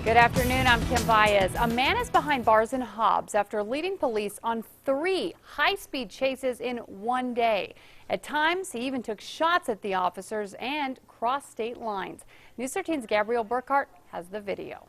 Good afternoon, I'm Kim Baez. A man is behind bars in Hobbs after leading police on 3 high-speed chases in one day. At times, he even took shots at the officers and crossed state lines. News 13's Gabrielle Burkhart has the video.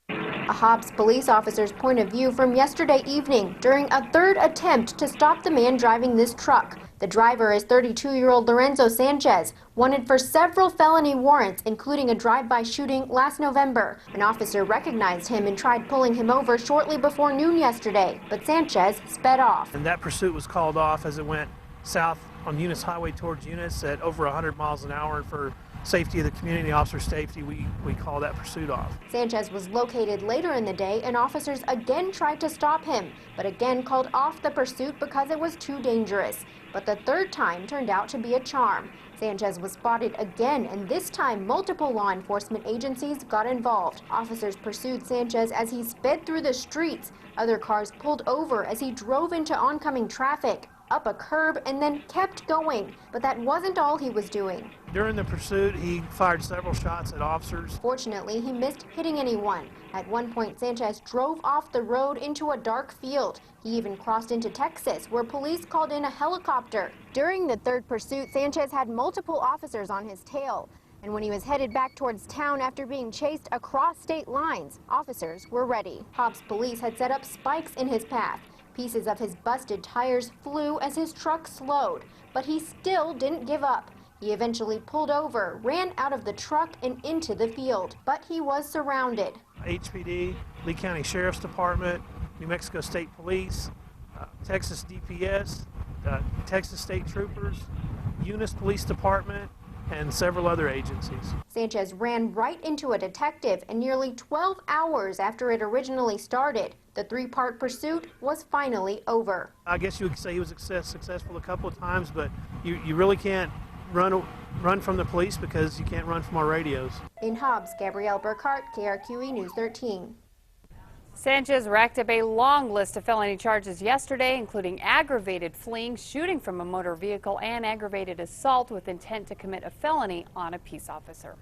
A Hobbs police officer's point of view from yesterday evening during a third attempt to stop the man driving this truck. The driver is 32-year-old Lorenzo Sanchez, wanted for several felony warrants, including a drive-by shooting last November. An officer recognized him and tried pulling him over shortly before noon yesterday, but Sanchez sped off. And that pursuit was called off as it went south on Eunice Highway towards Eunice at over 100 miles an hour. And for safety of the community, officer safety, we call that pursuit off. Sanchez was located later in the day, and officers again tried to stop him, but again called off the pursuit because it was too dangerous. But the third time turned out to be a charm. Sanchez was spotted again, and this time multiple law enforcement agencies got involved. Officers pursued Sanchez as he sped through the streets. Other cars pulled over as he drove into oncoming traffic, up a curb, and then kept going. But that wasn't all he was doing. During the pursuit, he fired several shots at officers. Fortunately, he missed hitting anyone. At one point, Sanchez drove off the road into a dark field. He even crossed into Texas, where police called in a helicopter. During the third pursuit, Sanchez had multiple officers on his tail. And when he was headed back towards town after being chased across state lines, officers were ready. Hobbs police had set up spikes in his path. Pieces of his busted tires flew as his truck slowed, but he still didn't give up. He eventually pulled over, ran out of the truck and into the field, but he was surrounded. HPD, Lee County Sheriff's Department, New Mexico State Police, Texas DPS, Texas State Troopers, Eunice Police Department, and several other agencies. Sanchez ran right into a detective, and nearly 12 hours after it originally started, the 3-part pursuit was finally over. I guess you would say he was successful a couple of times, but you really can't run from the police because you can't run from our radios. In Hobbs, Gabrielle Burkhart, KRQE News 13. Sanchez racked up a long list of felony charges yesterday, including aggravated fleeing, shooting from a motor vehicle, and aggravated assault with intent to commit a felony on a peace officer.